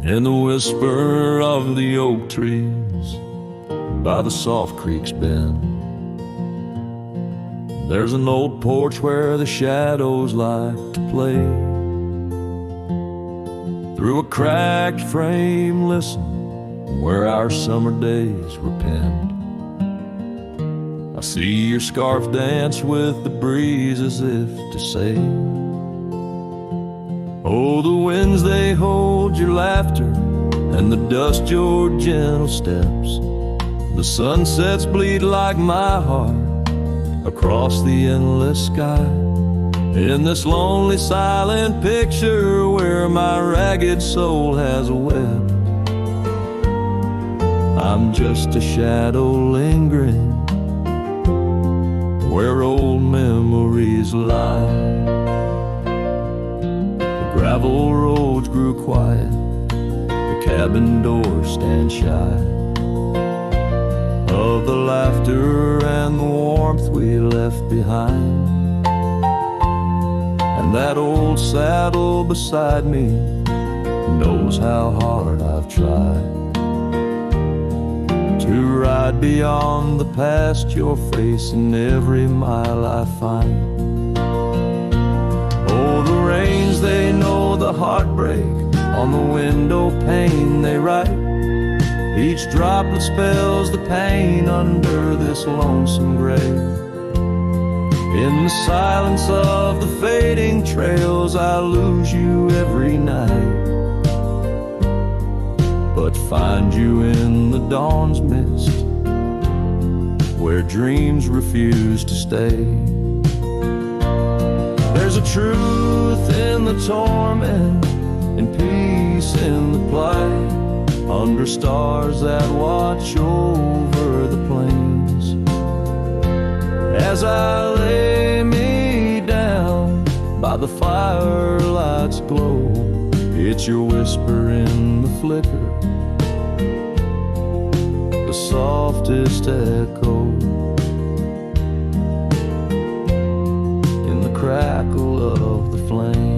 in the whisper of the oak trees by the soft creek's bend. There's an old porch where the shadows like to play. Through a cracked frame, listen, where our summer days were penned. I see your scarf dance with the breeze as if to say, oh, the winds, they hold your laughter, and the dust your gentle steps. The sunsets bleed like my heart across the endless sky, in this lonely silent picture where my ragged soul has wept. I'm just a shadow lingering where old memories lie. The gravel roads grew quiet, the cabin doors stand shy of the laughter and the warmth we left behind. And that old saddle beside me knows how hard I've tried to ride beyond the past you're facing every mile I find. Oh, the rains, they know the heartbreak on the window pane they write. Each droplet spells the pain under this lonesome grave. In the silence of the fading trails, I lose you every night, but find you in the dawn's mist, where dreams refuse to stay. There's a truth in the torment, and peace in the plight, under stars that watch over the plains. As I lay me down by the firelight's glow, it's your whisper in the flicker, the softest echo in the crackle of the flames.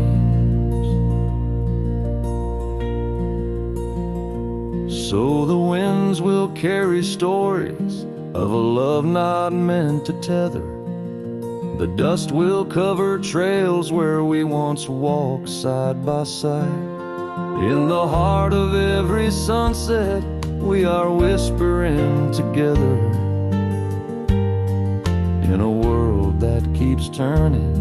So the winds will carry stories of a love not meant to tether. The dust will cover trails where we once walked side by side. In the heart of every sunset, we are whispering together. In a world that keeps turning,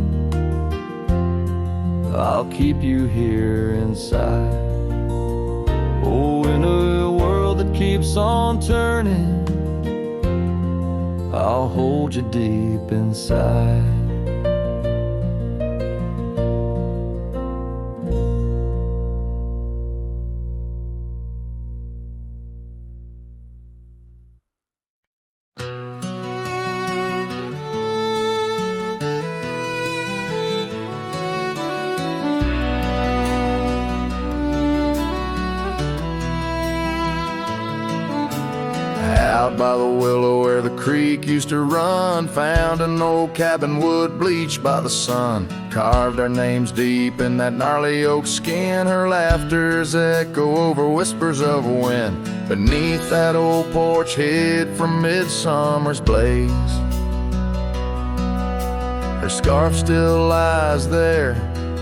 I'll keep you here inside. Oh, in a world that keeps on turning, I'll hold you deep inside. Out by the willow where the creek used to run, found an old cabin wood bleached by the sun. Carved our names deep in that gnarly oak skin. Her laughter's echo over whispers of wind. Beneath that old porch hid from midsummer's blaze, her scarf still lies there,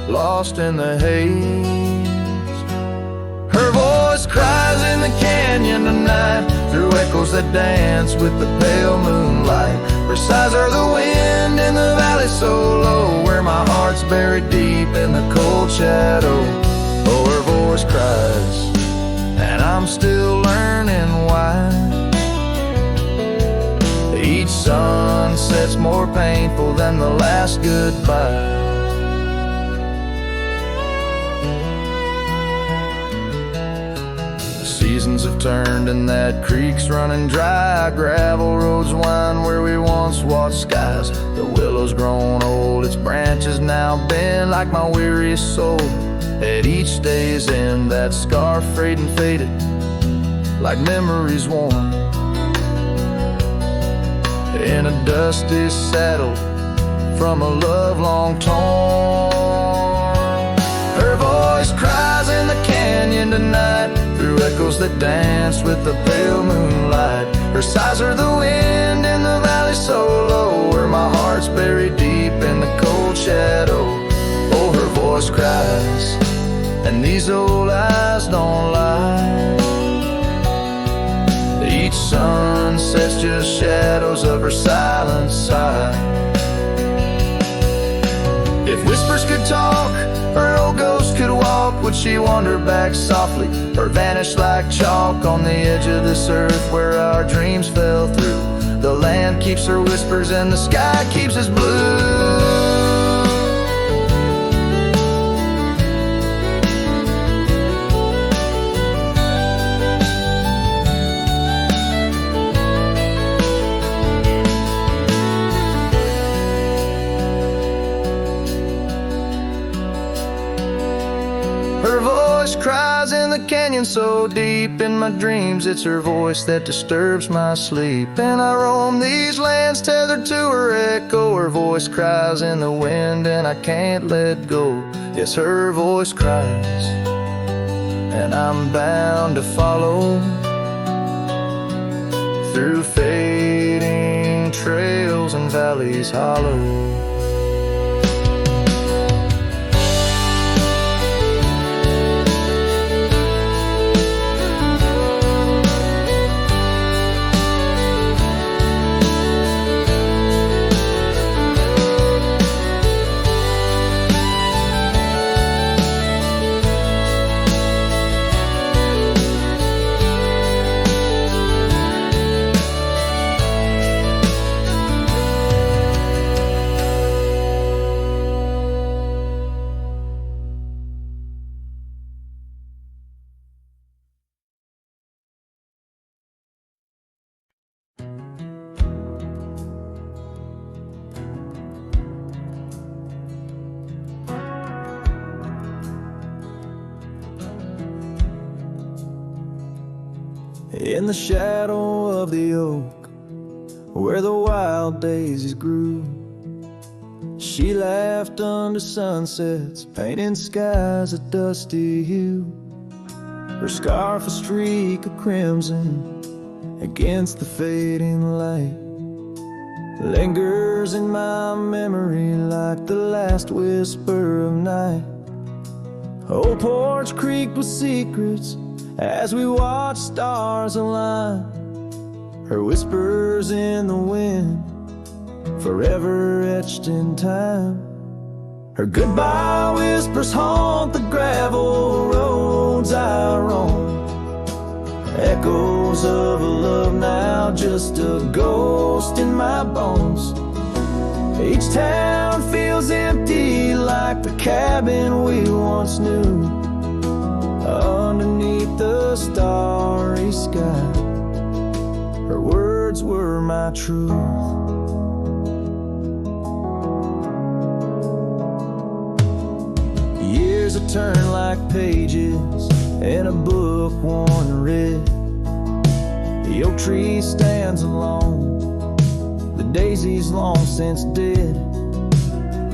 lost in the haze. Her voice cries in the canyon tonight, through echoes that dance with the pale moonlight. Her sighs are the wind in the valley so low, where my heart's buried deep in the cold shadow. Oh, her voice cries, and I'm still learning why. Each sunset's more painful than the last goodbye. Seasons have turned and that creek's running dry. Gravel roads wind where we once watched skies. The willow's grown old, its branches now bend like my weary soul. At each day's end, that scarf frayed and faded like memories worn. In a dusty saddle from a love long torn. Her voice cries in the canyon tonight, echoes that dance with the pale moonlight. Her sighs are the wind in the valley so low, where my heart's buried deep in the cold shadow. Oh, her voice cries, and these old eyes don't lie. Each sunset's just shadows of her silent sigh. If whispers could talk, or old ghosts could walk, would she wander back softly, or vanish like chalk on the edge of this earth where our dreams fell through? The land keeps her whispers and the sky keeps us blue. Her voice cries in the canyon so deep in my dreams. It's her voice that disturbs my sleep. And I roam these lands tethered to her echo. Her voice cries in the wind and I can't let go. Yes, her voice cries, and I'm bound to follow through fading trails and valleys hollow. In the shadow of the oak, where the wild daisies grew, she laughed under sunsets, painting skies a dusty hue. Her scarf a streak of crimson against the fading light, lingers in my memory like the last whisper of night. Old porch creaked with secrets as we watch stars align. Her whispers in the wind, forever etched in time. Her goodbye whispers haunt the gravel roads I roam, echoes of a love now just a ghost in my bones. Each town feels empty like the cabin we once knew, underneath the starry sky. Her words were my truth. Years have turned like pages in a book worn red. The oak tree stands alone, the daisy's long since dead.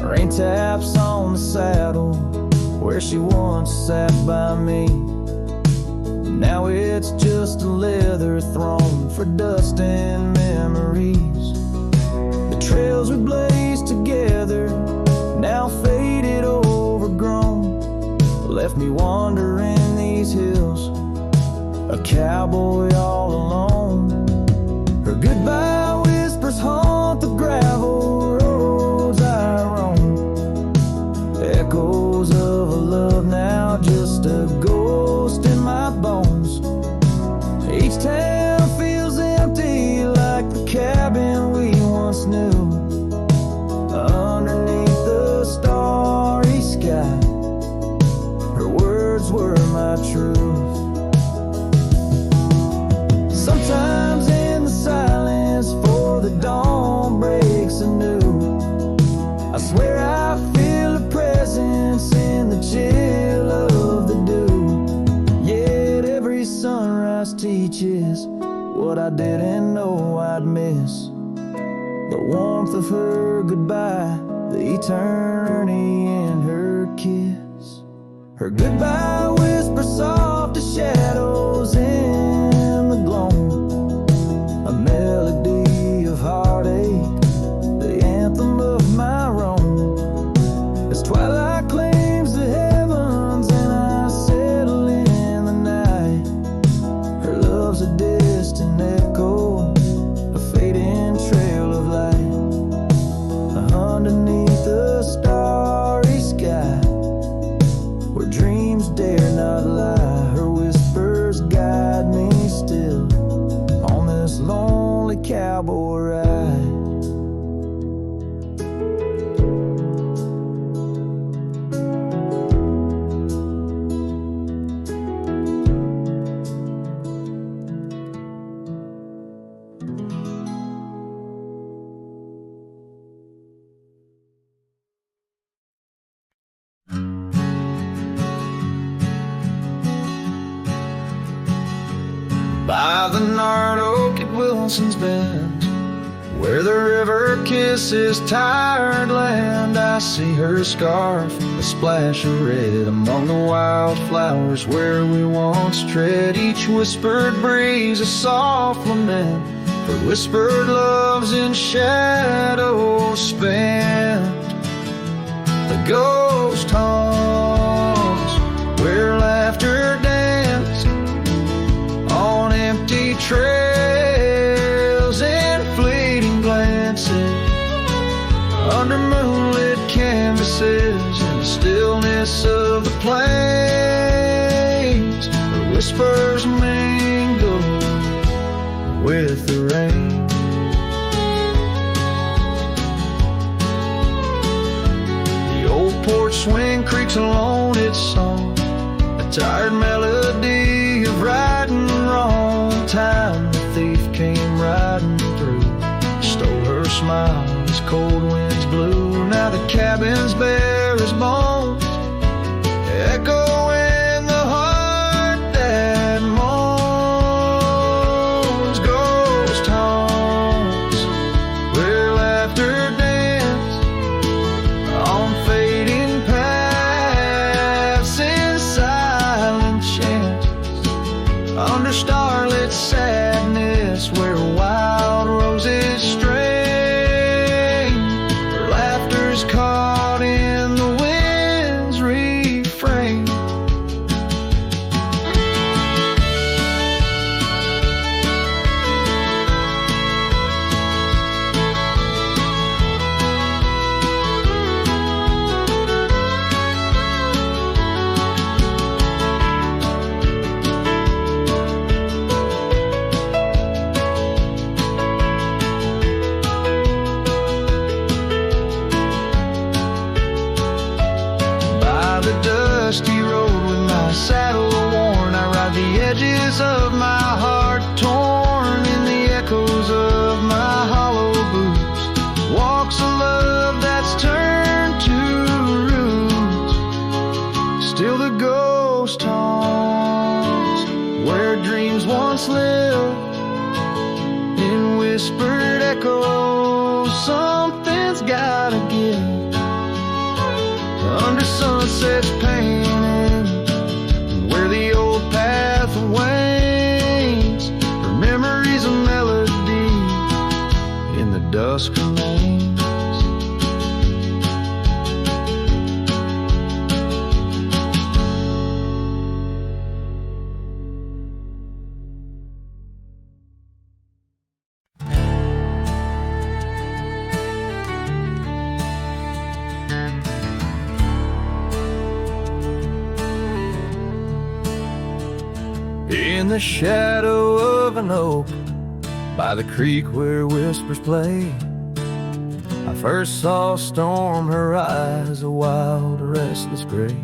Rain taps on the saddle where she once sat by me. Now it's just a leather throne for dust and memories. The trails we blazed together, now faded, overgrown, left me wandering these hills, a cowboy all alone. Her goodbye whispers haunt the gravel roads I roam, echoes of a love now just a ghost in my bones. Each town feels empty like the cabin we once knew, underneath the starry sky. Her words were my truth. Sometimes in the silence before the dawn breaks anew, I swear I feel a presence in the chill of the dew. Yet every sunrise teaches what I didn't know I'd miss, the warmth of her goodbye, the eternity in her kiss. Her goodbye whispers soft as shadows in by the gnarled oak at Wilson's Bend, where the river kisses tired land. I see her scarf, a splash of red among the wildflowers where we once tread. Each whispered breeze a soft lament for whispered loves in shadows spent. The ghost haunts where laughter danced on empty trails and fleeting glances under moonlit canvases in the stillness of the plains. The whispers mingle with the rain. The old porch swing creaks alone its song, a tired melody of right and wrong. Time the thief came riding through, stole her smile as cold winds blew. Now the cabin's bare as bones, echo in the heart that moans. Ghost haunts where laughter danced on fading paths in silent chants, under starlit sadness where wild roses strain, where laughter's caught in the wind's refrain. Dusty road with my saddle worn, I ride the edges of my heart torn in the echoes of my hollow boots. Walks a love that's turned to roots. Still the ghost haunts where dreams once lived in whispered echoes. Something's gotta give under sunsets painted, where the old path wanes, her memories a melody in the dusk remains. In the shadow of an oak by the creek where whispers play, I first saw a storm, her eyes a wild, restless gray.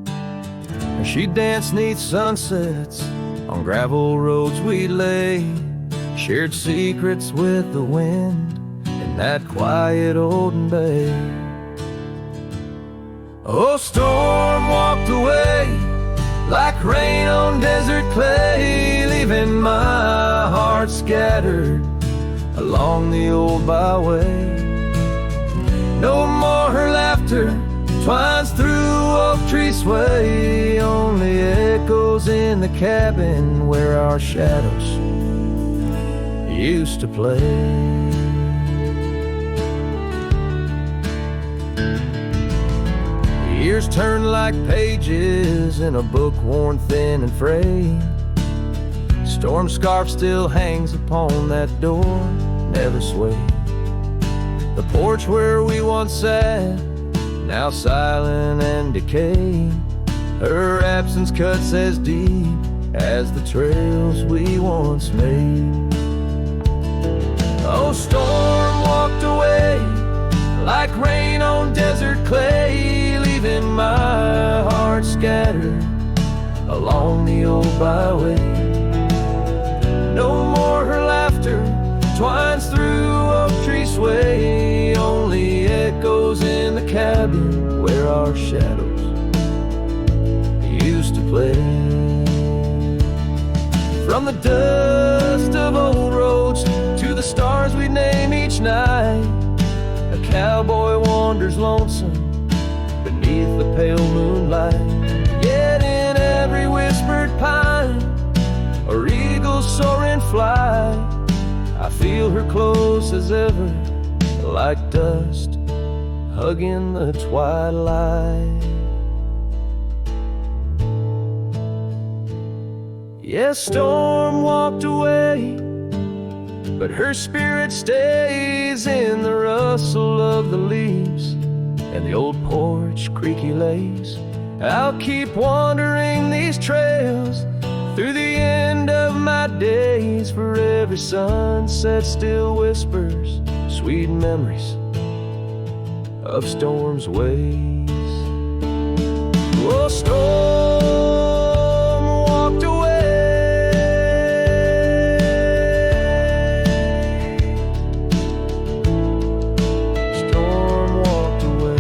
And she danced 'neath sunsets on gravel roads we lay, shared secrets with the wind in that quiet olden bay. Oh, storm walked away like rain on desert clay, leaving my heart scattered along the old byway. No more her laughter twines through oak tree sway, only echoes in the cabin where our shadows used to play. Years turn like pages in a book worn thin and frayed. Storm scarf still hangs upon that door, never swayed. The porch where we once sat, now silent and decayed. Her absence cuts as deep as the trails we once made. Oh, storm walked away like rain on desert clay, leaving my heart scattered along the old byway. No more her laughter twines through oak tree sway, only echoes in the cabin where our shadows used to play. From the dust of old roads to the stars we name each night, a cowboy wanders lonesome beneath the pale moonlight. Yet in every whispered pine or eagle soaring flight, I feel her close as ever, like dust hugging the twilight. Yes, storm walked away, but her spirit stays in the rustle of the leaves and the old porch creaky lays. I'll keep wandering these trails through the end of my days, for every sunset still whispers sweet memories of storm's ways. Oh, storm walked away, storm walked away.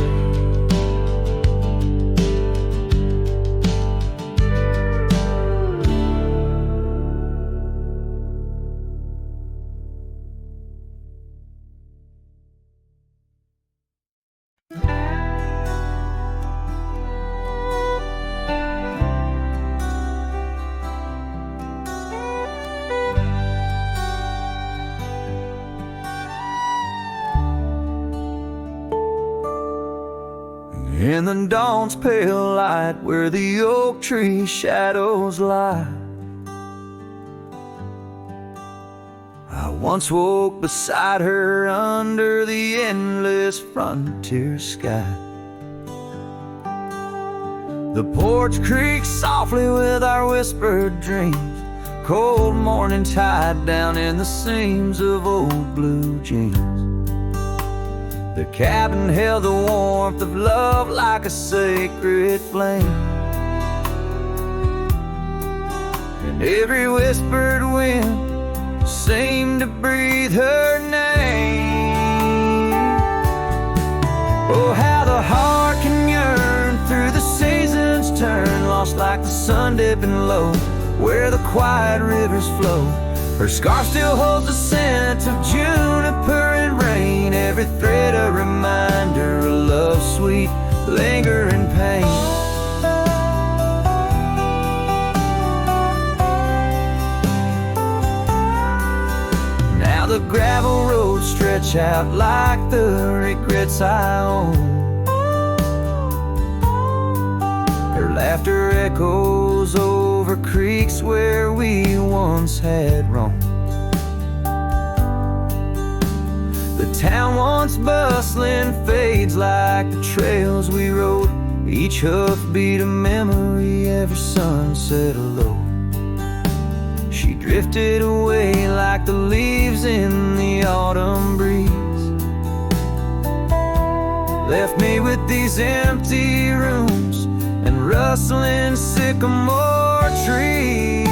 In the dawn's pale light, where the oak tree shadows lie, I once woke beside her under the endless frontier sky. The porch creaks softly with our whispered dreams, cold morning tide down in the seams of old blue jeans. The cabin held the warmth of love like a sacred flame, and every whispered wind seemed to breathe her name. Oh, how the heart can yearn through the seasons turn, lost like the sun dipping low where the quiet rivers flow. Her scarf still holds the scent of juniper and rain, every thread a reminder of love's sweet, lingering pain. Now the gravel roads stretch out like the regrets I own. Her laughter echoes over creeks where we once had roamed. The town once bustling fades like the trails we rode, each hoofbeat a memory, every sunset a low. She drifted away like the leaves in the autumn breeze, left me with these empty rooms and rustling sycamore trees.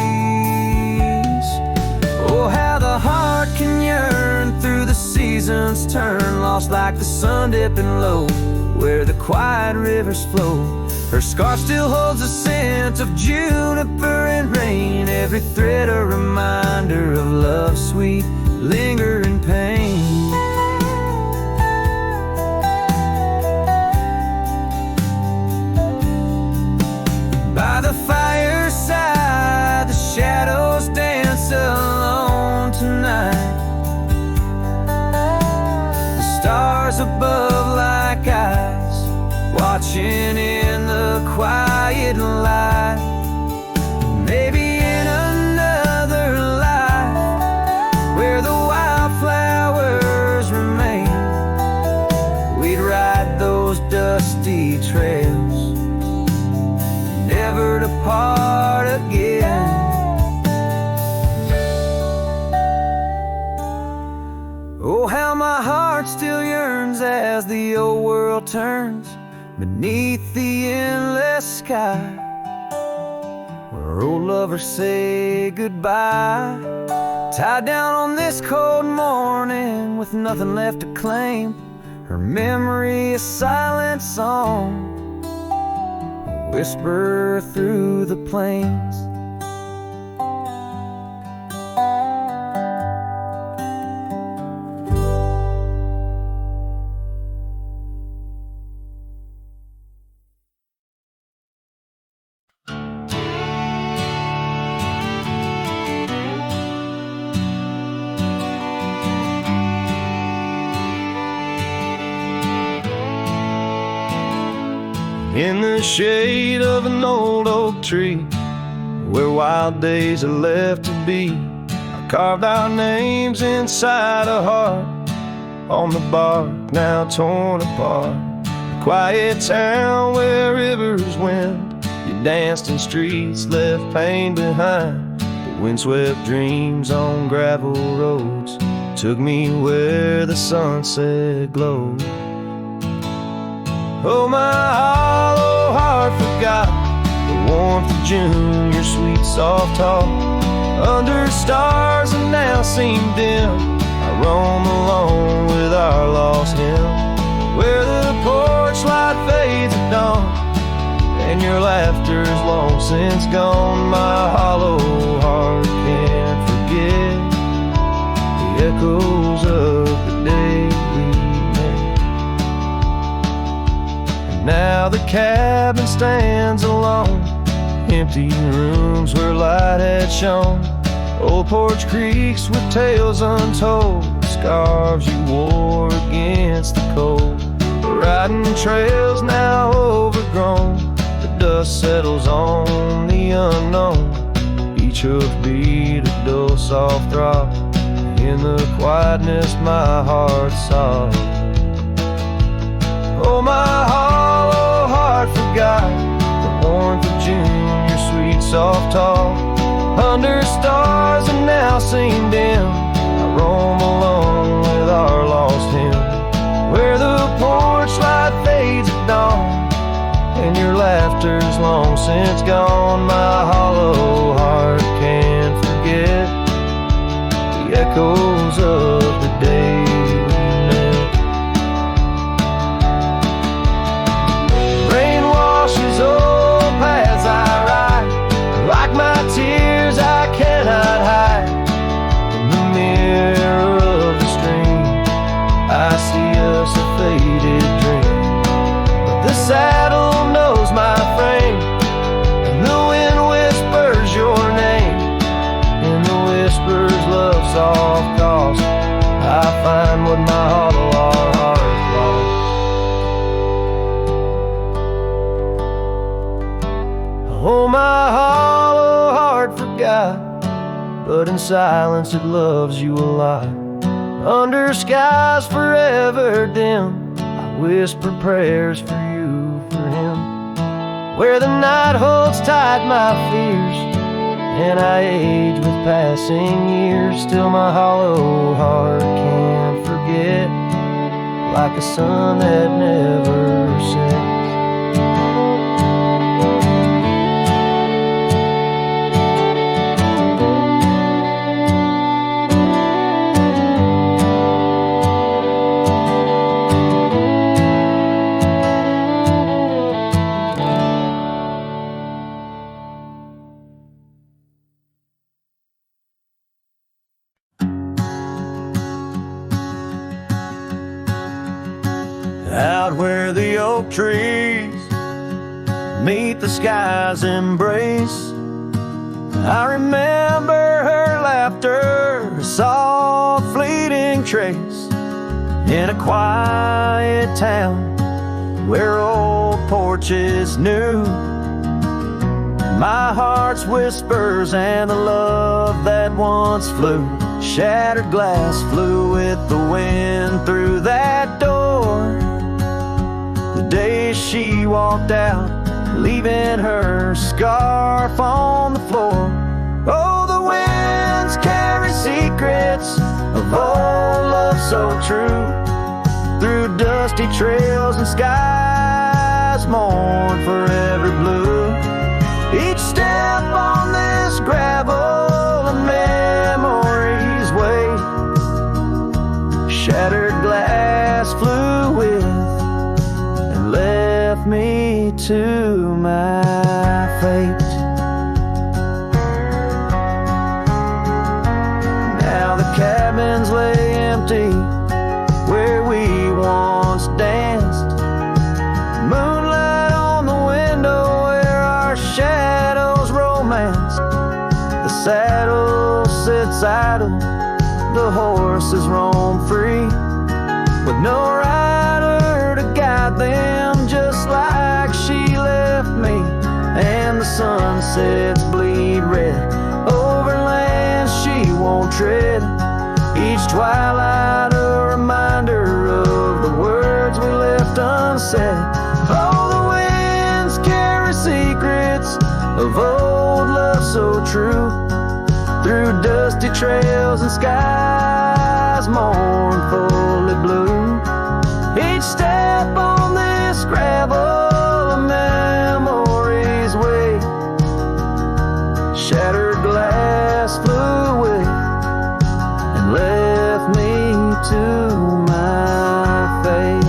Oh, how the heart can yearn through the seasons turn, lost like the sun dipping low where the quiet rivers flow. Her scarf still holds the scent of juniper and rain, every thread a reminder of love's sweet, lingering pain. By the fireside, the shadows dance alone tonight. The stars above like eyes, watching in the quiet light. Maybe in another life, where the wildflowers remain, we'd ride those dusty trails, never to part again. Oh, how my heart still yearns as the old world turns beneath the endless sky, where old lovers say goodbye, tied down on this cold morning with nothing left to claim. Her memory a silent song, whisper through the plains. in the shade of an old oak tree, where wild days are left to be. I carved our names inside a heart on the bark now torn apart. A quiet town where rivers went, you danced in streets, left pain behind. But windswept dreams on gravel roads took me where the sunset glowed. Oh, my hollow heart forgot the warmth of June, your sweet soft talk. Under stars that now seem dim, I roam alone with our lost hymn, where the porch light fades at dawn, and your laughter's long since gone. My hollow heart can't forget the echoes of the day we met. And now the cabin stands alone, empty rooms where light had shone, old porch creaks with tales untold, scarves you wore against the cold. Riding trails now overgrown, the dust settles on the unknown. Each hoofbeat a dull soft throb, in the quietness my heart sobs. Oh, my hollow heart forgot the warmth of June, your sweet soft talk. Under stars that now seem dim, I roam alone with our lost hymn, where the porch light fades at dawn, and your laughter's long since gone. My hollow heart can't forget the echoes of the day we met. Rain washes old paths I ride, like my tears I cannot hide. In the mirror of the stream, I see us a faded dream. But the saddle knows my frame, and the wind whispers your name. In the whispers love soft calls, I find what my hollow heart lost. Oh, my hollow heart forgot, but in silence it loves you a lot. Under skies forever dim, I whisper prayers for you, for him, where the night holds tight my fears, and I age with passing years. Still my hollow heart can't forget, like a sun that never sets. Out where the oak trees meet the sky's embrace, I remember her laughter, a soft fleeting trace, in a quiet town where old porches knew my heart's whispers and the love that once flew. Shattered glass flew with the wind through that door, the day she walked out, leaving her scarf on the floor. Oh, the winds carry secrets of old love so true, through dusty trails and skies mourn forever blue. Each step on this gravel a memory's way, shattered glass flew with and left me to my fate. Now the cabins lay empty where we once danced, moonlight on the window where our shadows romanced. The saddle sits idle, the horses roam free, with no rider to guide them, just like she sunsets bleed red over lands she won't tread. Each twilight a reminder of the words we left unsaid. Oh, the winds carry secrets of old love so true, through dusty trails and skies mournfully blue. Each step on this gravel a memory's way. Shattered glass flew away and left me to my fate.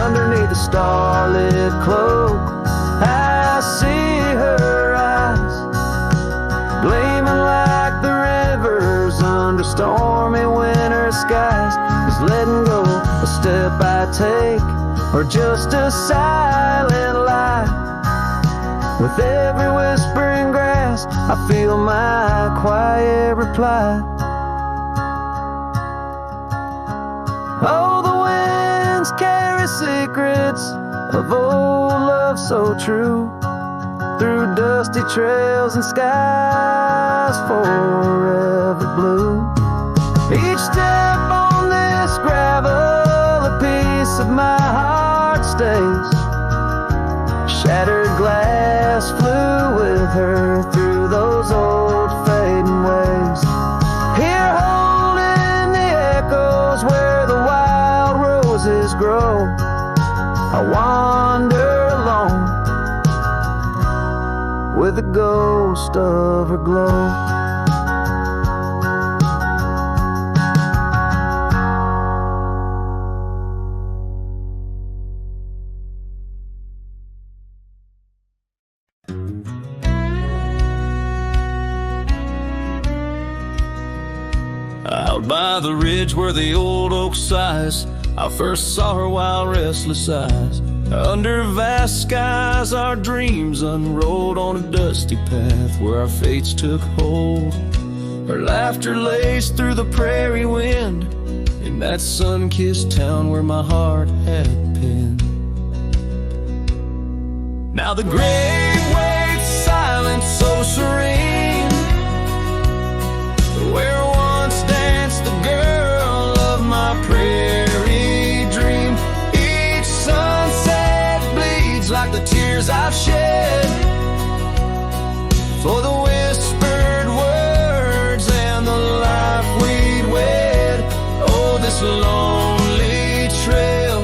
Underneath the starlit cloak I see her eyes, gleaming like the rivers under stormy winter skies. Is letting go a step I take, or just a silent lie? With every whispering grass I feel my quiet reply. Oh, the winds carry secrets of old love so true, through dusty trails and skies forever blue. Each step on this gravel a piece of my heart stays. Shattered glass flew with her through those old fading ways. Here holding the echoes where the wild roses grow, I wander alone with the ghost of her glow. Out by the ridge where the old oak sighs, I first saw her wild restless eyes. Under vast skies our dreams unrolled on a dusty path where our fates took hold. Her laughter laced through the prairie wind in that sun-kissed town where my heart had pinned. Now the grave waits silent, so serene, where once danced the girl of my prairie dream. Each sunset bleeds like the tears I've shed for the whispered words and the life we'd wed. Oh, this lonely trail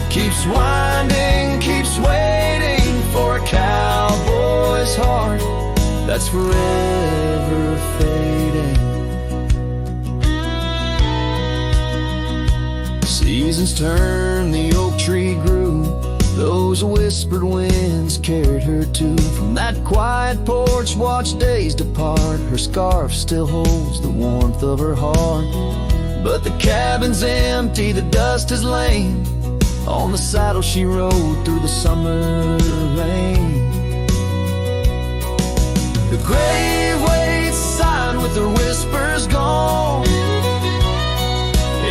keeps winding, keeps waiting for a cowboy's heart that's forever fading. Seasons turned, the oak tree grew, those whispered winds carried her to. From that quiet porch watch days depart, her scarf still holds the warmth of her heart. But the cabin's empty, the dust has lain on the saddle she rode through the summer rain. The grave waits silent with her whispers gone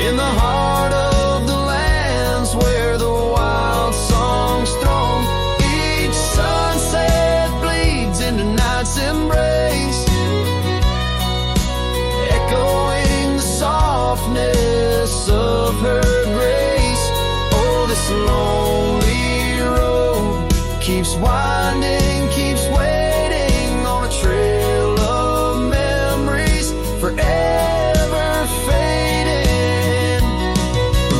in the heart of the lands where the wild songs throng. Each sunset bleeds into night's embrace, echoing the softness of her grace. Oh, this lonely road keeps winding, keeps waiting on a trail of memories forever fading.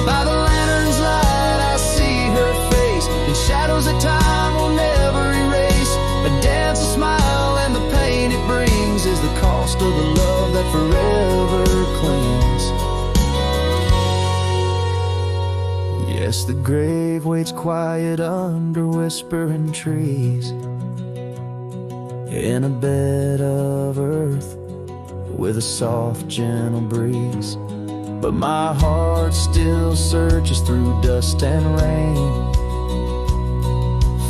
By the lantern's light I see her face in shadows that time will never erase. A dance, a smile, and the pain it brings is the cost of the love that forever clings. Yes, the grave waits quiet under whispering trees, in a bed of earth with a soft, gentle breeze. But my heart still searches through dust and rain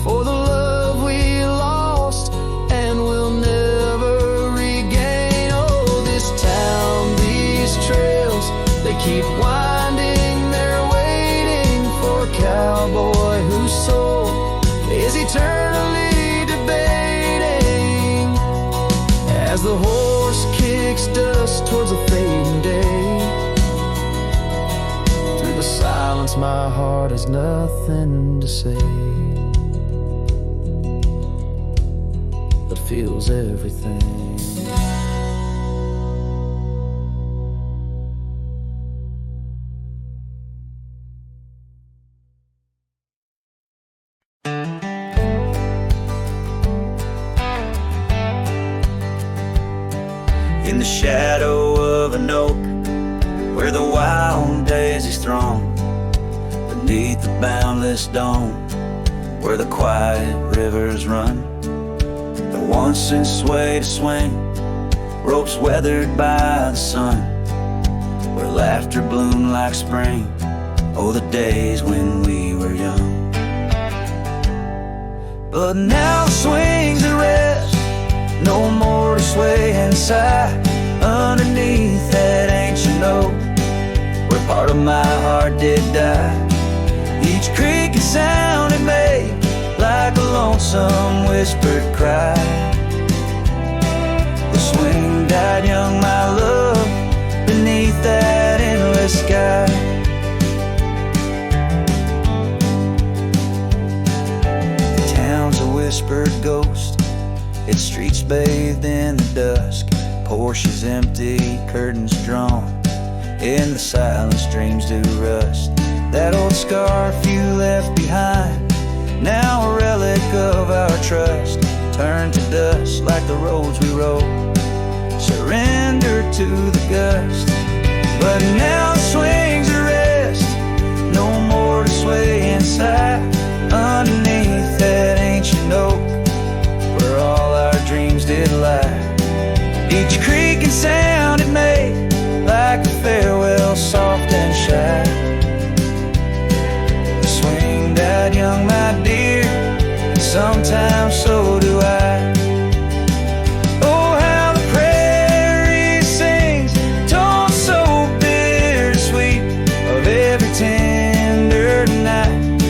for the love we lost and will never regain. Oh, this town, these trails, they keep winding, they're waiting for a cowboy whose soul is eternally debating. my heart has nothing to say, but feels everything. In the shadow of an oak, where the wild daisies throng, beneath the boundless dome, where the quiet rivers run, that once in sway to swing, ropes weathered by the sun, where laughter bloomed like spring. Oh, the days when we were young. But now the swings at rest, no more to sway and sigh underneath that ancient oak, where part of my heart did die. Each creak and sound it made, like a lonesome whispered cry. The swing died young, my love, beneath that endless sky. The town's a whispered ghost, its streets bathed in the dusk, Porsches empty, curtains drawn, in the silence dreams do rust. That old scarf you left behind, now a relic of our trust, turned to dust like the roads we rode, surrendered to the gust. But now the swings are rest, no more to sway inside underneath that ancient oak, where all our dreams did lie. Each creak and sound it made, like a farewell soft and shy. The swing died young, my dear, sometimes so do I. Oh, how the prairie sings, tones so bitter sweet, of every tender night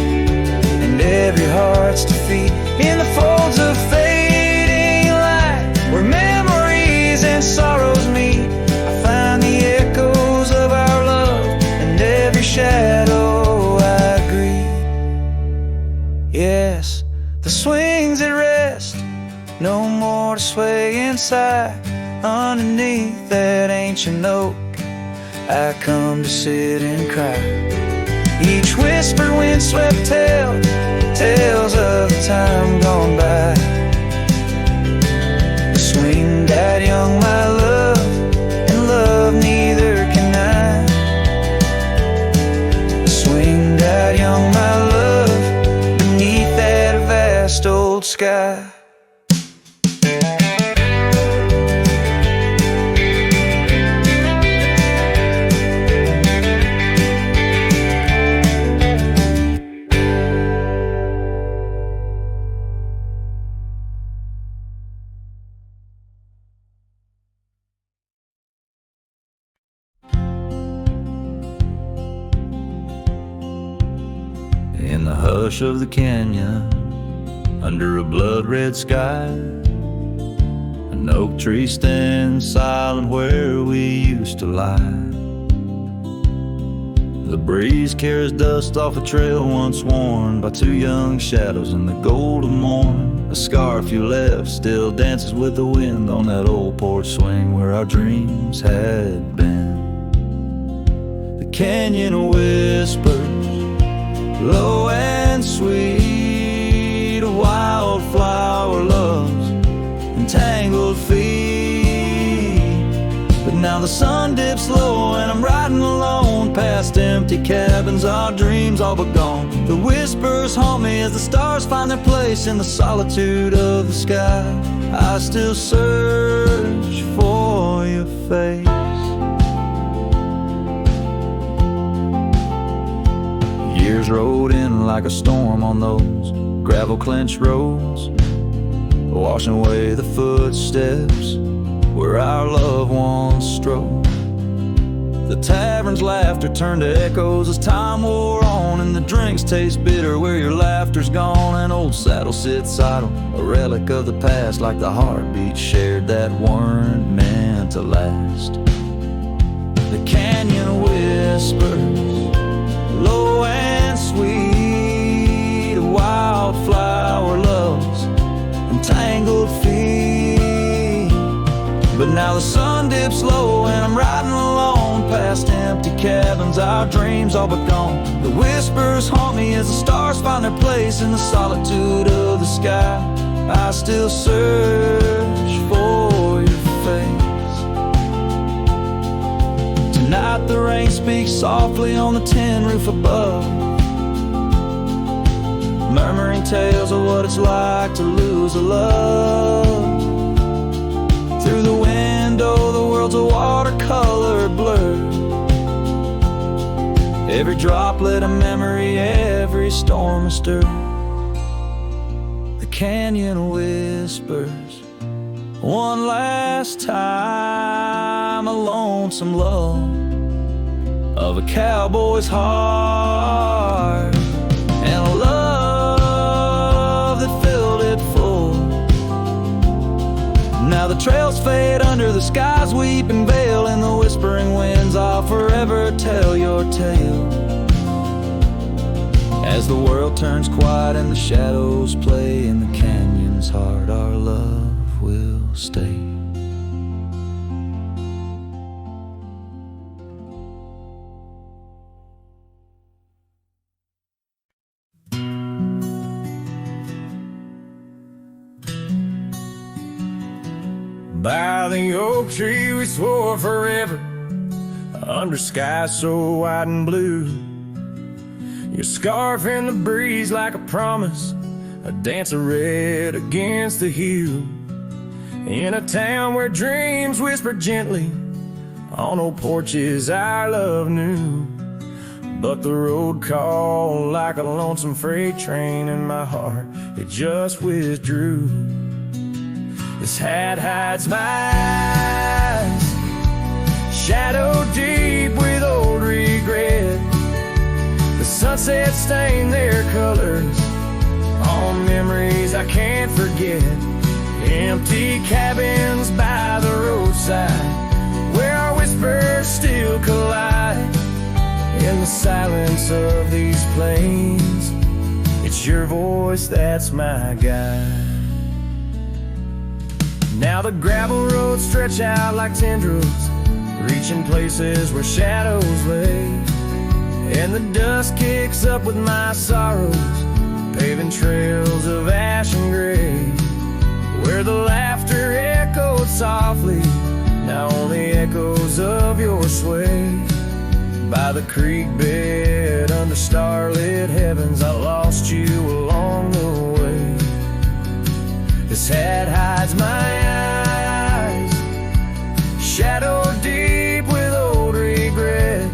and every heart's defeat. In the folds of fading light, where memories and sorrows meet, I find the echoes of our love, and every shadow I greet. Yes, the swings at rest, no more to sway inside underneath that ancient oak. I come to sit and cry. Each whisper windswept tale, tales of the time gone by. The swing died young, my love, and love neither can I. The swing died young, my love, beneath that vast old sky. In the hush of the canyon, under a blood-red sky, an oak tree stands silent where we used to lie. The breeze carries dust off a trail once worn by two young shadows in the golden morn. A scarf you left still dances with the wind on that old porch swing where our dreams had been. The canyon whispers, low and sweet, a wildflower loves entangled feet. But now the sun dips low and I'm riding alone past empty cabins, our dreams all but gone. The whispers haunt me as the stars find their place in the solitude of the sky. I still search for your face. Years rode in like a storm on those gravel clenched roads, washing away the footsteps where our loved ones strode. The tavern's laughter turned to echoes as time wore on, and the drinks taste bitter where your laughter's gone. An old saddle sits idle, a relic of the past, like the heartbeats shared that weren't meant to last. The canyon whispers, low and sweet, a wildflower loves entangled feet. But now the sun dips low and I'm riding alone past empty cabins, our dreams all but gone. The whispers haunt me as the stars find their place in the solitude of the sky. I still search for your face. Tonight the rain speaks softly on the tin roof above, murmuring tales of what it's like to lose a love. Through the window the world's a watercolor blur, every droplet a memory, every storm a stir. The canyon whispers one last time, a lonesome love of a cowboy's heart, and a love that filled it full. Now the trails fade under the sky's weeping veil, and the whispering winds I'll forever tell your tale. As the world turns quiet and the shadows play in the canyon's heart, our love will stay. By the oak tree we swore forever, under skies so white and blue. Your scarf in the breeze like a promise, a dance of red against the hue. In a town where dreams whisper gently, on old porches our love knew. But the road called like a lonesome freight train, and my heart, it just withdrew. This hat hides my eyes, shadow deep with old regret. The sunset stained their colors on memories I can't forget. Empty cabins by the roadside, where our whispers still collide. In the silence of these plains, it's your voice that's my guide. Now the gravel roads stretch out like tendrils, reaching places where shadows lay, and the dust kicks up with my sorrows, paving trails of ash and gray. Where the laughter echoed softly, now only echoes of your sway. By the creek bed under starlit heavens, I lost you along the way. This hat hides my eyes, shadow deep with old regret.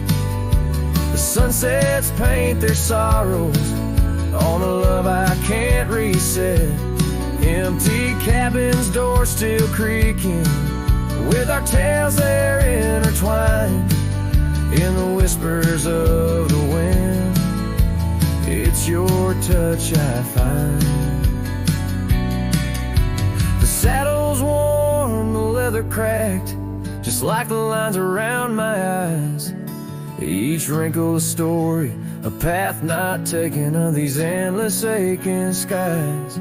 The sunsets paint their sorrows on a love I can't reset. Empty cabins, doors still creaking, with our tales there intertwined. In the whispers of the wind, it's your touch I find. The saddle's worn, the leather cracked, just like the lines around my eyes. Each wrinkle a story, a path not taken of these endless aching skies.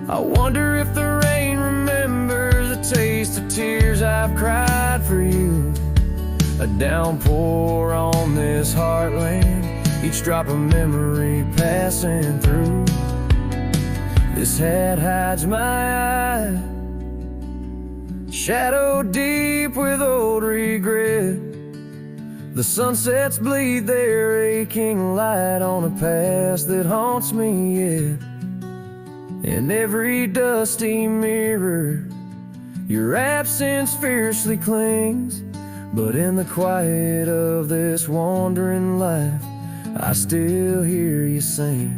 I wonder if the rain remembers the taste of tears I've cried for you. A downpour on this heartland, each drop of memory passing through. This hat hides my eye, shadow deep with old regret. The sunsets bleed their aching light on a past that haunts me yet. In every dusty mirror, your absence fiercely clings. But in the quiet of this wandering life, I still hear you sing.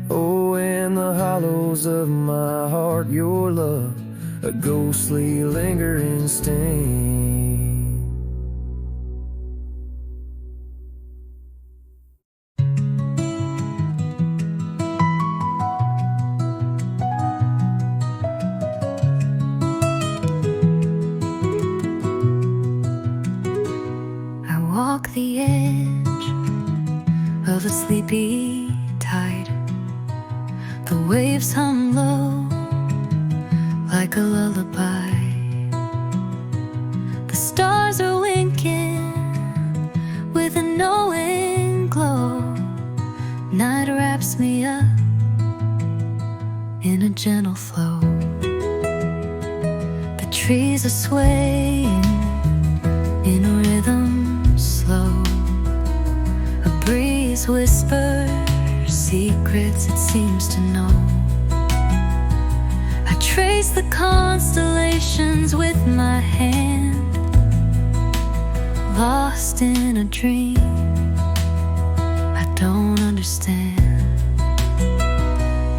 Oh, in the hollows of my heart, your love, a ghostly lingering sting. The edge sleepy tide. The waves hum low like a lullaby. The stars are winking with a knowing glow. Night wraps me up in a gentle flow. The trees are swaying in a rhythm slow. A breeze whispers secrets it seems to know. I trace the constellations with my hand, lost in a dream I don't understand.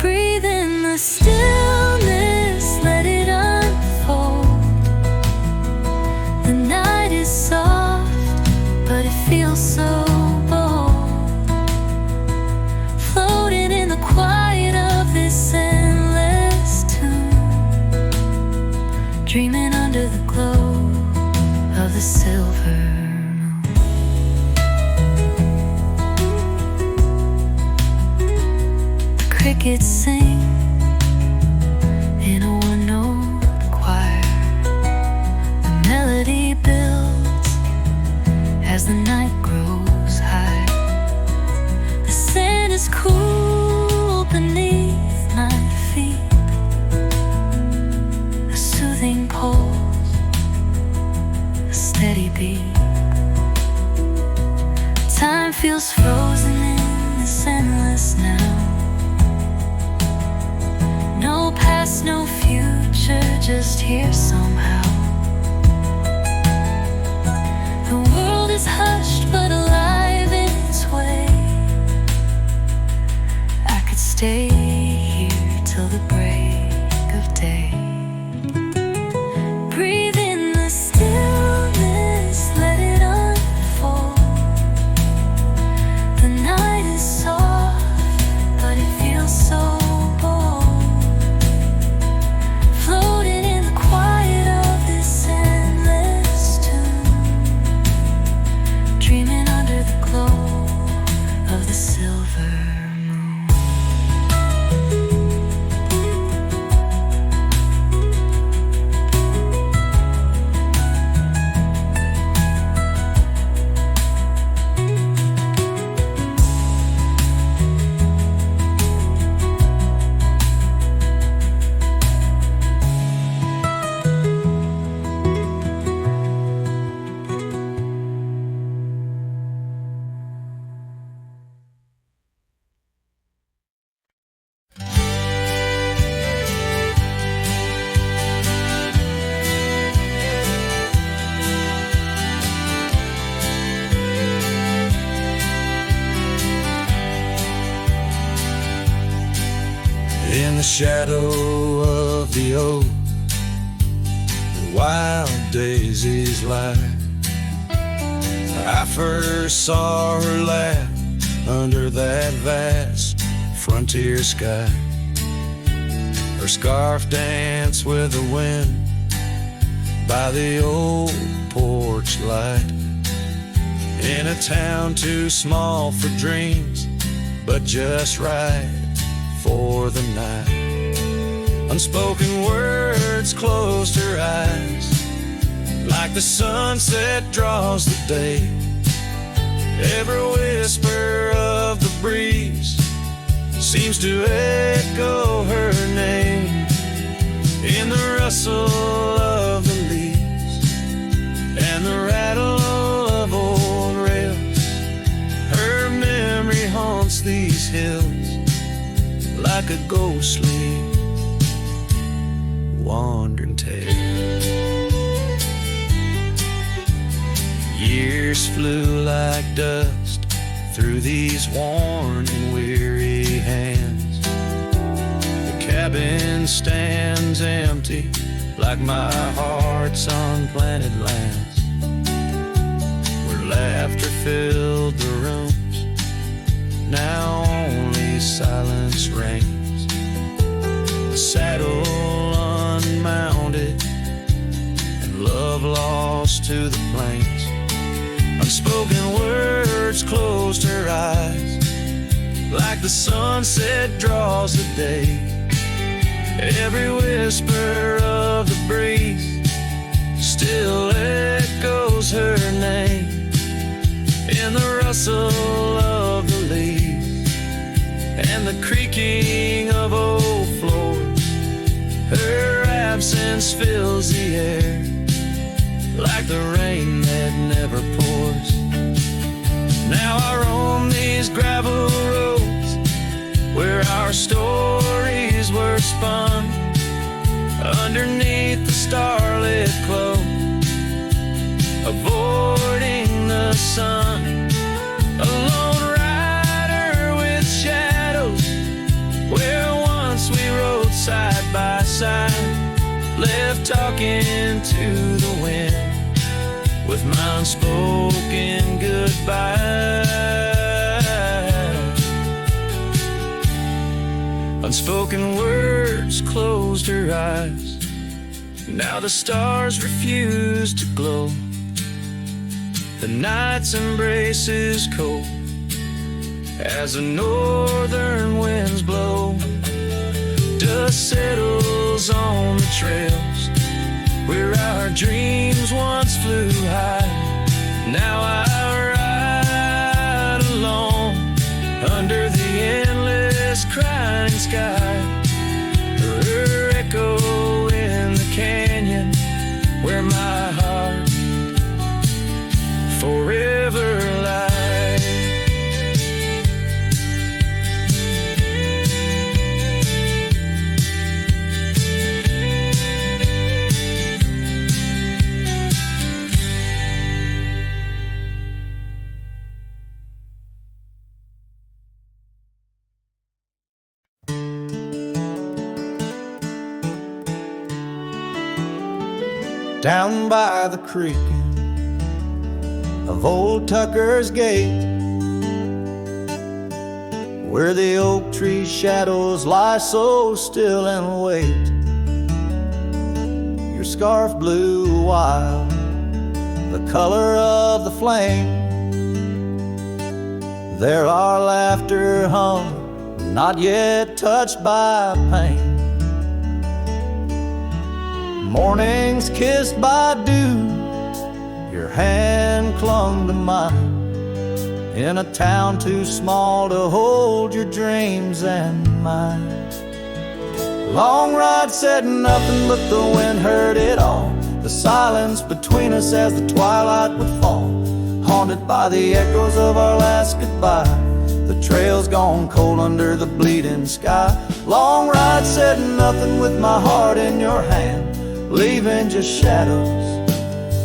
Breathe in the stillness, let it unfold. The night is soft, but it feels so bold. Floating in the quiet of this endless tune, dreaming under the glow of the silver moon. The crickets sing in a one-note choir. The melody builds as the night grows high. The sand is cool beneath my feet. A soothing pulse, a steady beat. Time feels frozen in this endless now. No past, no future, just here somehow. The world is hushed but alive in its way. I could stay here till the break of day. Breathe in the stillness, let it unfold. The night is soft, but it feels so bold. Floating in the quiet of this endless tune, dreaming under the glow of the silver moon. In the shadow of the oak, the wild daisies lie. I first saw her laugh under that vast frontier sky. Her scarf danced with the wind by the old porch light. In a town too small for dreams, but just right for the night. Unspoken words closed her eyes, like the sunset draws the day. Every whisper of the breeze seems to echo her name. In the rustle of the leaves and the rattle of old rails, her memory haunts these hills like a ghostly wandering tale. Years flew like dust through these worn and weary hands. The cabin stands empty like my heart's unplanted lands, where laughter filled the rooms, now only silence reigns. The saddle unmounted and love lost to the plains. Unspoken words closed her eyes, the sunset draws the day. Every whisper of the breeze still echoes her name in the rustle of the leaves and the creaking of old floors. Her absence fills the air like the rain that never pours. Now I roam these gravel roads where our stories were spun underneath the starlit glow, avoiding the sun. A lone rider with shadows where once we rode side by side, left talking to the wind with my unspoken goodbye. Unspoken words closed her eyes. Now the stars refuse to glow. The night's embrace is cold as the northern winds blow. Dust settles on the trails where our dreams once flew high. Now I ride alone under the endless crying sky. Her echo in the canyon where my heart forever lies. Down by the creek of Old Tucker's Gate, where the oak tree shadows lie so still and wait, your scarf blew wild, the color of the flame. There our laughter hung, not yet touched by pain. Mornings kissed by dew, your hand clung to mine, in a town too small to hold your dreams and mine. Long ride said nothing but the wind heard it all, the silence between us as the twilight would fall, haunted by the echoes of our last goodbye. The trail's gone cold under the bleeding sky. Long ride said nothing with my heart in your hand, leaving just shadows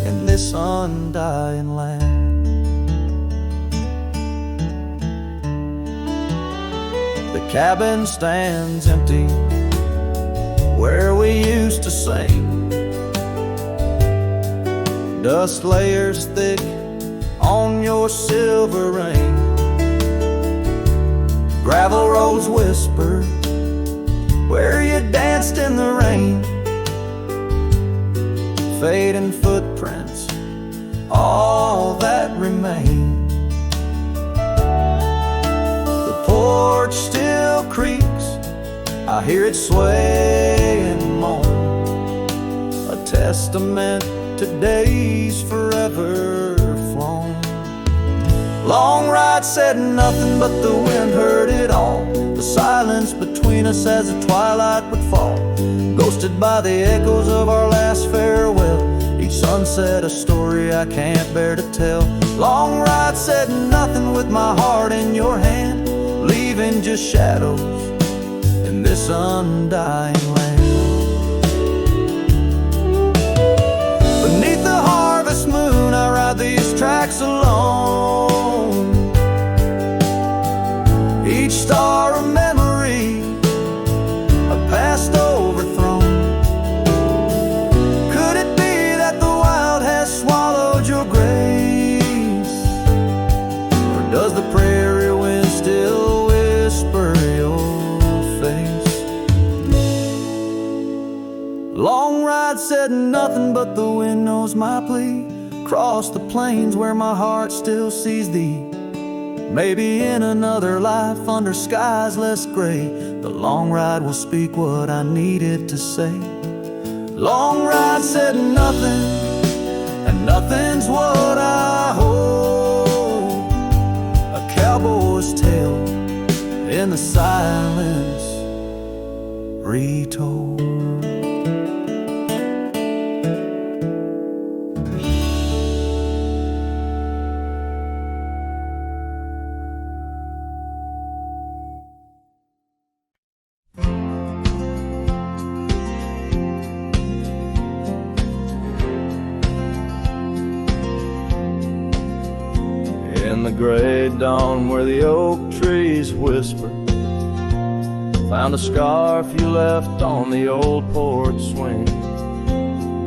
in this undying land. The cabin stands empty where we used to sing. Dust layers thick on your silver ring. Gravel roads whisper where you danced in the rain. Fading footprints, all that remain. The porch still creaks, I hear it sway and moan, a testament to days forever flown. Long ride said nothing but the wind heard it all, the silence between us as the twilight would fall, ghosted by the echoes of our last farewell. Each sunset a story I can't bear to tell. Long ride said nothing with my heart in your hand, leaving just shadows in this undying land. Beneath the harvest moon I ride these tracks alone, each star a memory, a past overthrown. Could it be that the wild has swallowed your grace, or does the prairie wind still whisper your face? Long ride said nothing but the wind knows my plea, across the plains where my heart still sees thee, Maybe in another life, under skies less gray, the long ride will speak what I needed to say. Long ride said nothing, and nothing's what I hold. A cowboy's tale in the silence retold. In the gray dawn where the oak trees whisper, found a scarf you left on the old porch swing.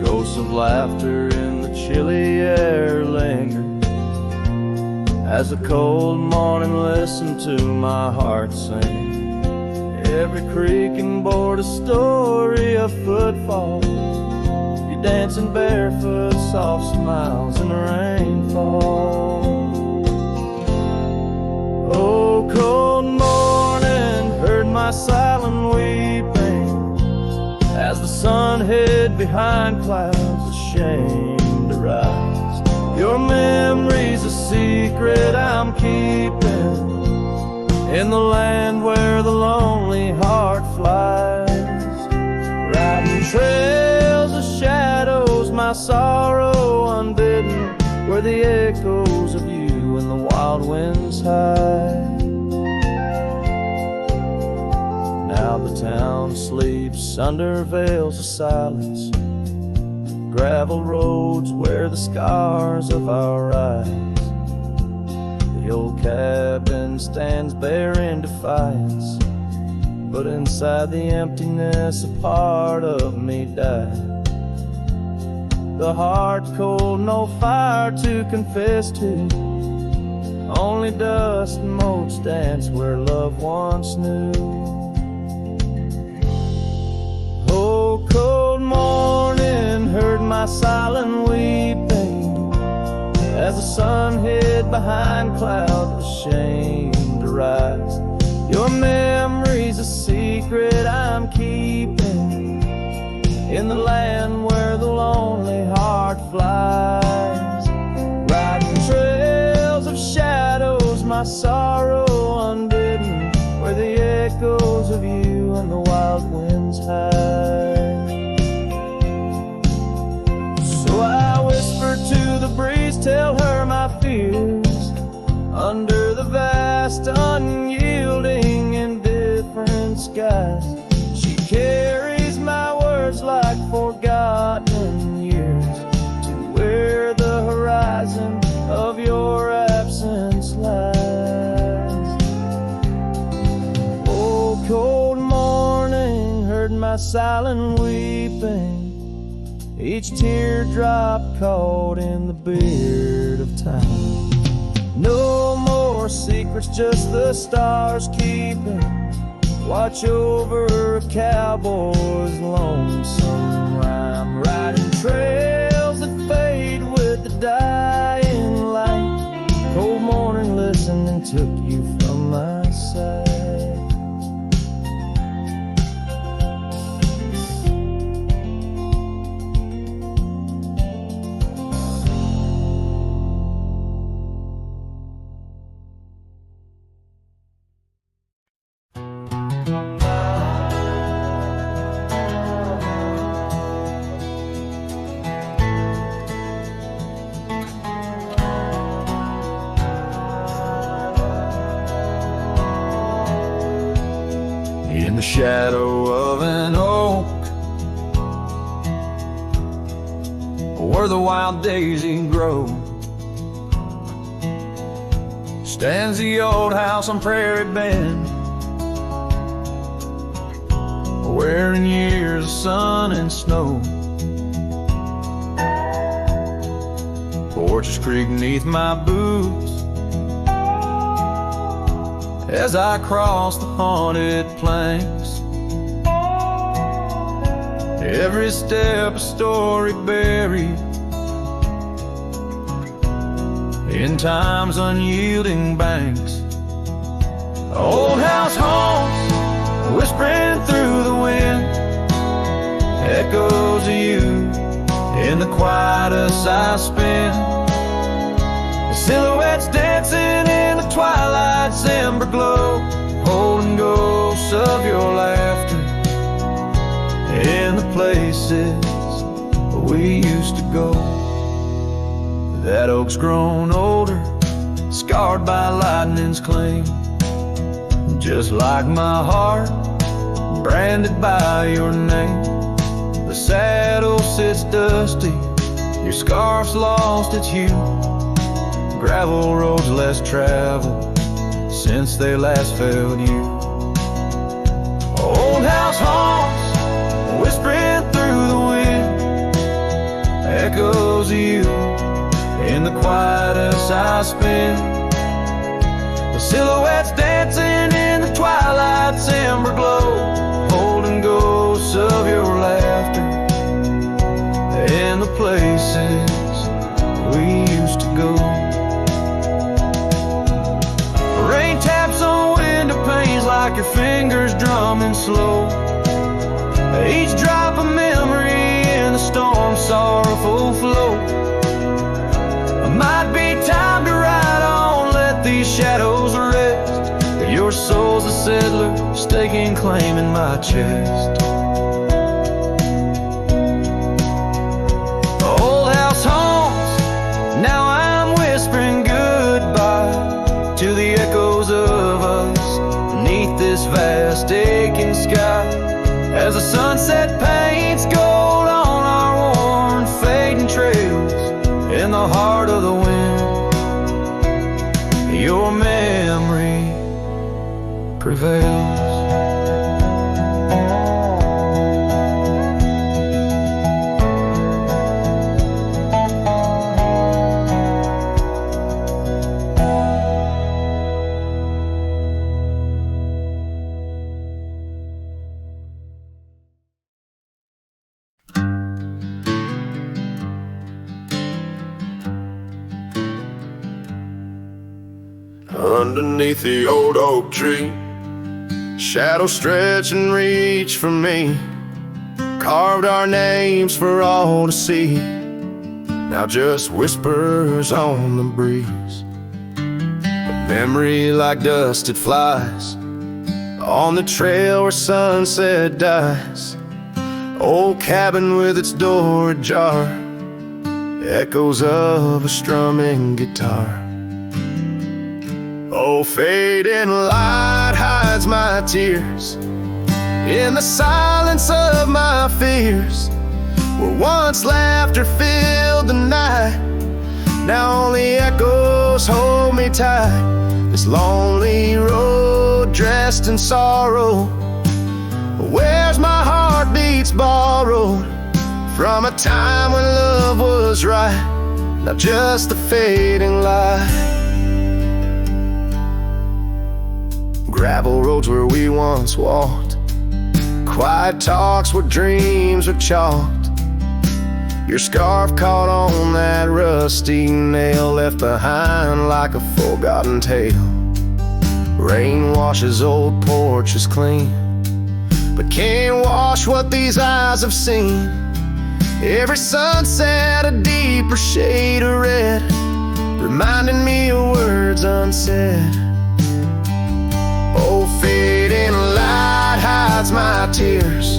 Ghosts of laughter in the chilly air linger as the cold morning listened to my heart sing. Every creaking board a story of footfalls, you dancing barefoot, soft smiles in the rainfall. Oh, cold morning, heard my silent weeping as the sun hid behind clouds, ashamed to rise. Your memory's a secret I'm keeping in the land where the lonely heart flies. Riding trails of shadows, my sorrow unbidden, where the echoes of you and the wild winds hide. Now the town sleeps under veils of silence, gravel roads wear the scars of our eyes. The old cabin stands bare in defiance, but inside the emptiness a part of me died. The heart cold, no fire to confess to, only dust and motes dance where love once knew. Oh, cold morning, heard my silent weeping as the sun hid behind clouds, ashamed to rise. Your memory's a secret I'm keeping in the land where the lonely heart flies. Riding trails of shadows, my sorrow unbidden, where the echoes of you and the wild winds hide. So I whisper to the breeze, tell her my fears, under the vast, unyielding, indifferent skies. She carries my words like forgotten years to where the horizon of your absence lies. Oh, cold morning, heard my silent weeping, each teardrop caught in the beard of time. No more secrets, just the stars keeping watch over a cowboy's lonesome rhyme. Riding trails that fade with the dying light. Cold morning listening took you from my side. In the shadow of an oak, where the wild daisy grows, stands the old house on Prairie Bend, where in years of sun and snow, porches creak neath my boots as I cross the haunted planks. Every step a story buried in time's unyielding banks. Old house haunts, whispering through the wind, echoes of you in the quietest I spend. The silhouettes dancing in the twilight's ember glow, holding ghosts of your laughter in the places we used to go. That oak's grown older, scarred by lightning's claim, just like my heart, branded by your name. The saddle sits dusty, your scarf's lost its hue, gravel roads less traveled since they last felt you. Old house haunts, whispering through the wind, echoes of you in the quietest I spend. The silhouettes dancing in the twilight's ember glow, holding ghosts of your laughter in the places we used to go. Rain taps on window panes like your fingers drumming slow, each drop a memory in the storm's sorrowful flow. Might be time to ride on, let these shadows rest. Your soul's a settler, staking claim in my chest. Old house haunts, now I'm whispering goodbye to the echoes of us beneath this vast aching sky, as the sunset paints gold on our worn fading trails. In the heart of the wind, your memory prevails. Underneath the old oak tree, shadows stretch and reach for me, carved our names for all to see, now just whispers on the breeze. A memory like dust, it flies on the trail where sunset dies. Old cabin with its door ajar, echoes of a strumming guitar. Oh, fading light hides my tears in the silence of my fears, where once laughter filled the night, now only echoes hold me tight. This lonely road dressed in sorrow, where's my heartbeats borrowed from a time when love was right, not just the fading light. Gravel roads where we once walked, quiet talks where dreams were chalked. Your scarf caught on that rusty nail, left behind like a forgotten tale. Rain washes old porches clean, but can't wash what these eyes have seen. Every sunset a deeper shade of red, reminding me of words unsaid. Oh, fading light hides my tears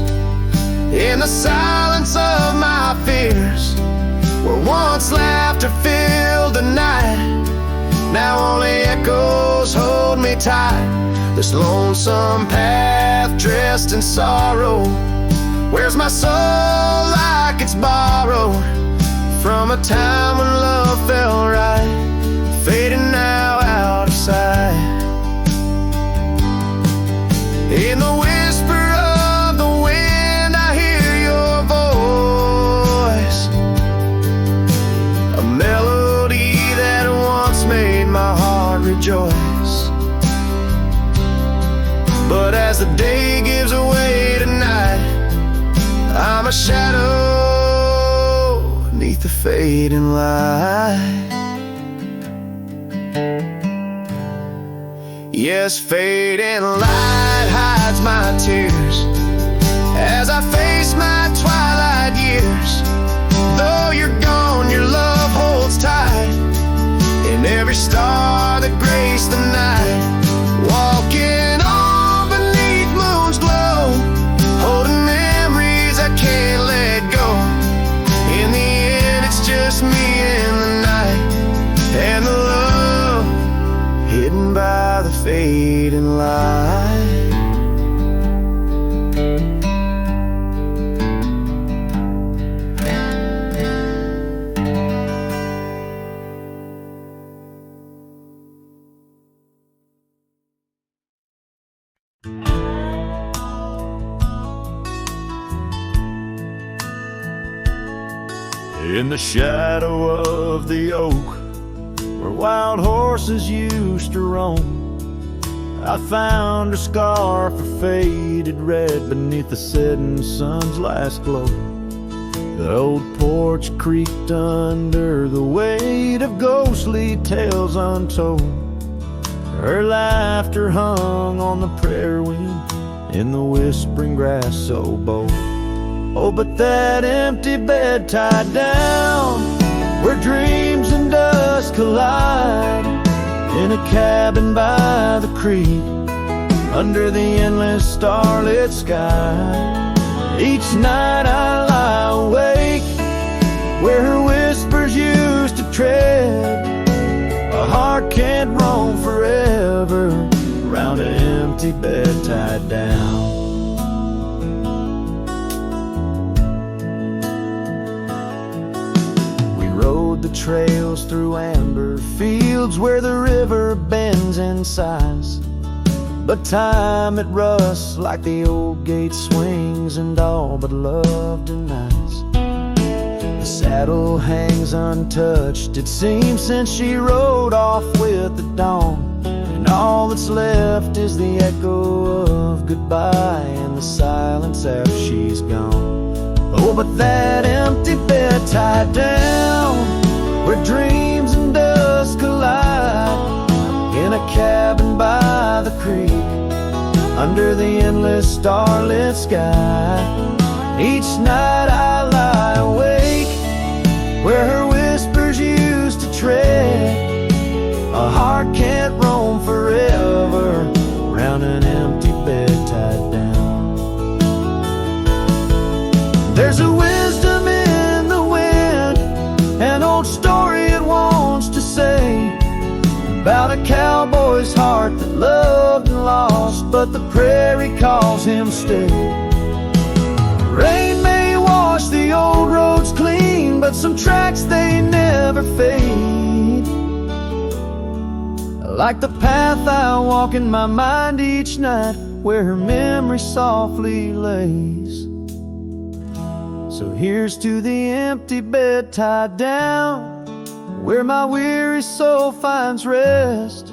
in the silence of my fears, where once laughter filled the night, now only echoes hold me tight. This lonesome path dressed in sorrow, where's my soul like it's borrowed from a time when love felt right, fading now out of sight. In the whisper of the wind I hear your voice, a melody that once made my heart rejoice. But as the day gives away tonight, I'm a shadow beneath the fading light. Yes, fading light hides my tears as I face my twilight years. Though you're gone, your love holds tight in every star that graced the night. Walking on beneath moon's glow, holding memories I can't let go. In the end, it's just me and the night, and the love hidden by the fading light. In the shadow of the oak, where wild horses used to roam, I found a scarf of faded red beneath the setting sun's last glow. The old porch creaked under the weight of ghostly tales untold. Her laughter hung on the prairie wind in the whispering grass so bold. Oh, but that empty bed tied down, where dreams and dust collide, in a cabin by the creek, under the endless starlit sky. Each night I lie awake, where her whispers used to tread. A heart can't roam forever around an empty bed tied down. The trails through amber fields where the river bends in sighs, but time it rusts like the old gate swings and all but love denies. The saddle hangs untouched, it seems, since she rode off with the dawn, and all that's left is the echo of goodbye and the silence after she's gone. Oh, but that empty bed tied down, where dreams and dust collide, in a cabin by the creek, under the endless starlit sky. Each night I lie awake, where her whispers used to tread. A heart can't roam forever round an empty bed tied down. There's a wisdom in the wind, an old story it wants to say, about a cowboy's heart that loved and lost, but the prairie calls him stay. Rain may wash the old roads clean, but some tracks they never fade. Like the path I walk in my mind each night, where her memory softly lays. So here's to the empty bed tied down, where my weary soul finds rest,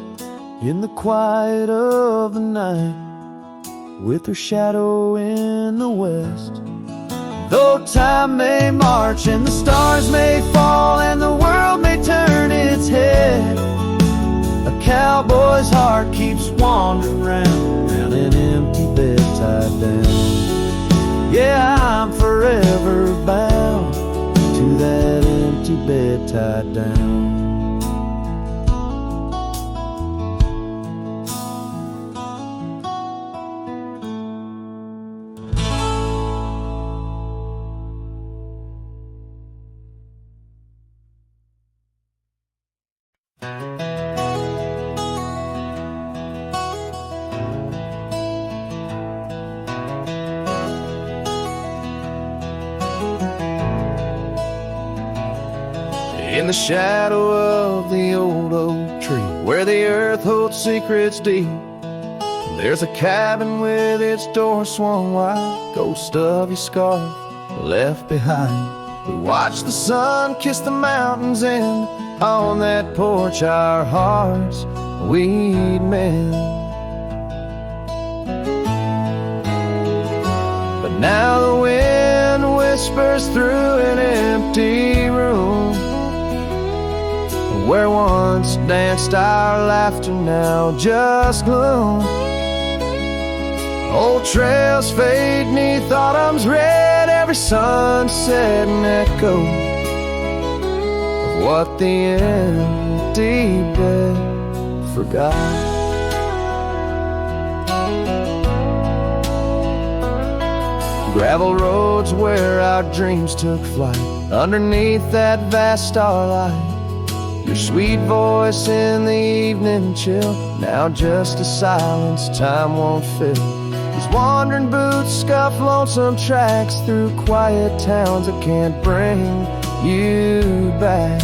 in the quiet of the night, with her shadow in the west. Though time may march and the stars may fall and the world may turn its head, a cowboy's heart keeps wandering round an empty bed tied down. Yeah, I'm forever bound to that empty bed tied down. In the shadow of the old oak tree, where the earth holds secrets deep, there's a cabin with its door swung wide, ghost of your scarf left behind. We watch the sun kiss the mountains, and on that porch our hearts we'd mend. But now the wind whispers through an empty room, Where once danced our laughter, now just gloom. Old trails fade neath autumn's red, every sunset an echo of what the empty bed forgot. Gravel roads where our dreams took flight, underneath that vast starlight. Your sweet voice in the evening chill, now just a silence time won't fill. These wandering boots scuff lonesome tracks through quiet towns that can't bring you back.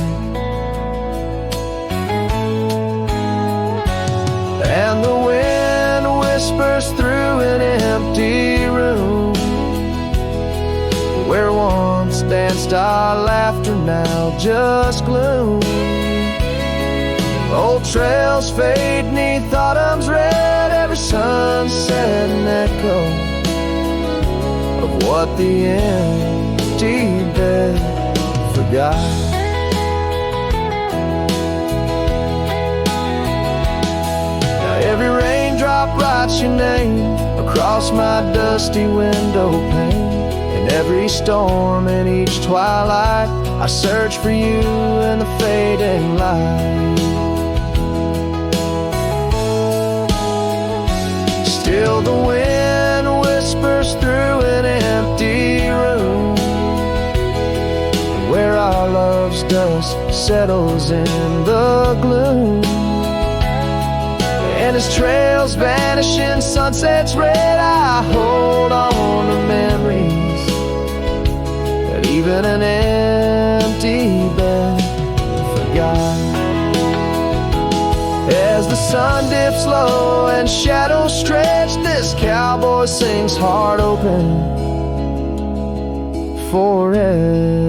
And the wind whispers through an empty room, where once danced our laughter, now just gloom. Old trails fade neath autumn's red, every sunset an echo of what the empty bed forgot. Now every raindrop writes your name across my dusty window pane. In every storm and each twilight, I search for you in the fading light. Still the wind whispers through an empty room, where our love's dust settles in the gloom. And as trails vanish in sunset's red, I hold on to memories that even an empty bed forgot. As the sun dips low and shadows stretch, this cowboy sings heart open, forever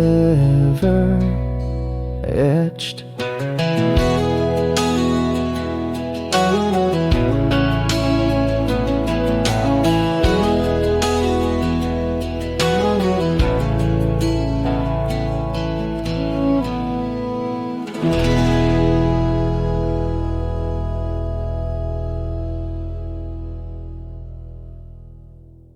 etched.